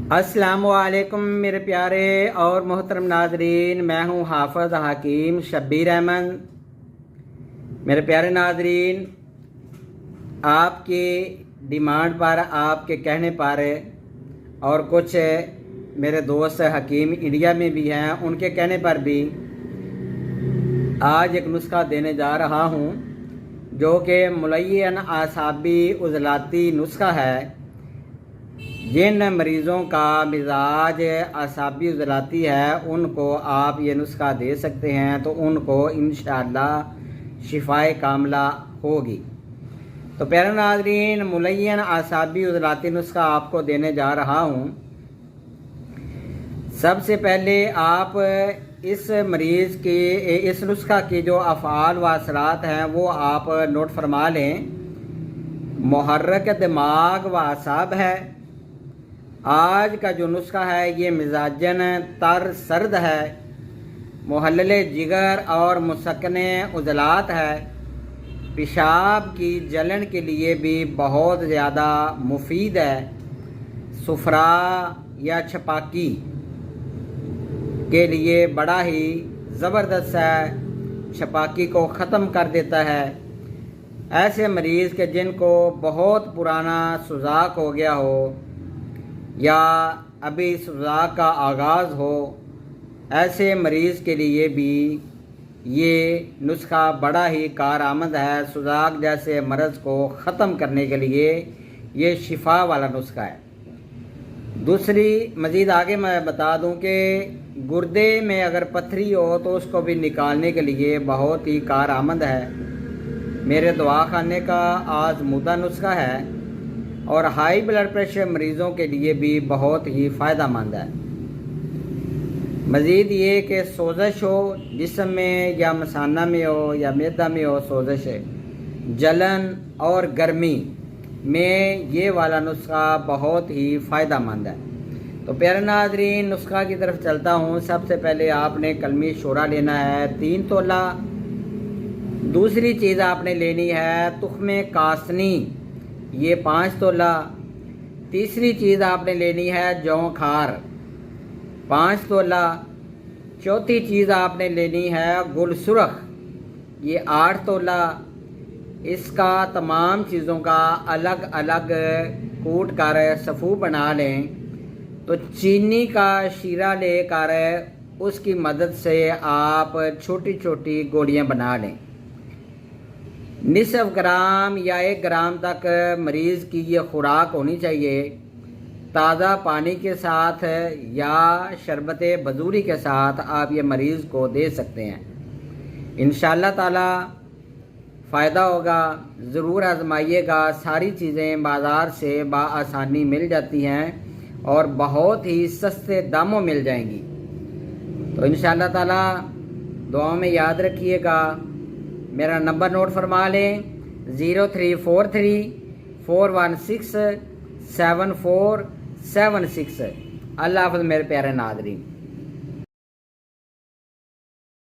अस्सलामुअलैकुम मेरे प्यारे और मोहतरम नाजरीन, मैं हूँ हाफ़िज़ हकीम शब्बीर अहमद। मेरे प्यारे नाजरीन, आपकी डिमांड पर, आपके कहने पर और कुछ मेरे दोस्त हकीम इंडिया में भी हैं, उनके कहने पर भी आज एक नुस्खा देने जा रहा हूँ जो कि मुलय्यन आसाबी उज़लाती नुस्खा है। जिन मरीज़ों का मिजाज आसाबी उज़लाती है उनको आप ये नुस्खा दे सकते हैं, तो उनको इंशाअल्लाह शिफाए कामला होगी। तो प्यारे नाज़रीन, मुलय्यन आसाबी उज़लाती नुस्खा आपको देने जा रहा हूँ। सबसे पहले आप इस मरीज़ की इस नुस्खा की जो अफ़आल व असरात हैं वो आप नोट फरमा लें। मुहर्रक दिमाग व असाब है। आज का जो नुस्खा है ये मिजाजन तर सर्द है। मुहल्ले जिगर और मुसकने उजलात है। पेशाब की जलन के लिए भी बहुत ज़्यादा मुफीद है। सुफरा या छपाकी के लिए बड़ा ही ज़बरदस्त है, छपाकी को ख़त्म कर देता है। ऐसे मरीज़ के जिनको बहुत पुराना सुजाक हो गया हो या अभी सुजाक का आगाज़ हो, ऐसे मरीज़ के लिए भी ये नुस्खा बड़ा ही कारआमद है। सुजाक जैसे मर्ज़ को ख़त्म करने के लिए ये शिफा वाला नुस्खा है। दूसरी मज़ीद आगे मैं बता दूं कि गुर्दे में अगर पथरी हो तो उसको भी निकालने के लिए बहुत ही कारआमद है। मेरे दवाखाने का आज़मूदा नुस्खा है और हाई ब्लड प्रेशर मरीज़ों के लिए भी बहुत ही फ़ायदेमंद है। मज़ीद ये कि सोज़श हो जिस्म में या मसाना में हो या मैदा में हो, सोज़श है, जलन और गर्मी में ये वाला नुस्खा बहुत ही फ़ायदेमंद है। तो प्यारे नाज़रीन, नुस्खा की तरफ चलता हूँ। सबसे पहले आपने कलमी शोरा लेना है 3 तोला। दूसरी चीज़ आपने लेनी है तुख्मे कासनी, ये 5 तोला। तीसरी चीज़ आपने लेनी है जौ खार, 5 तोला। चौथी चीज़ आपने लेनी है गुल सुरख, ये 8 तोला। इसका तमाम चीज़ों का अलग अलग कूट कर सफ़ू बना लें। तो चीनी का शीरा लेकर उसकी मदद से आप छोटी छोटी गोलियां बना लें। निसफ ग्राम या 1 ग्राम तक मरीज़ की ये खुराक होनी चाहिए। ताज़ा पानी के साथ या शरबत बजूरी के साथ आप ये मरीज़ को दे सकते हैं। इंशाअल्लाह ताला फ़ायदा होगा। ज़रूर आजमाइएगा। सारी चीज़ें बाज़ार से बआसानी मिल जाती हैं और बहुत ही सस्ते दामों मिल जाएंगी। तो इंशाअल्लाह ताला दुआ में याद रखिएगा। मेरा नंबर नोट फरमा लें 0343 416 7476। अल्लाह हाफ़िज़ मेरे प्यारे नाज़रीन।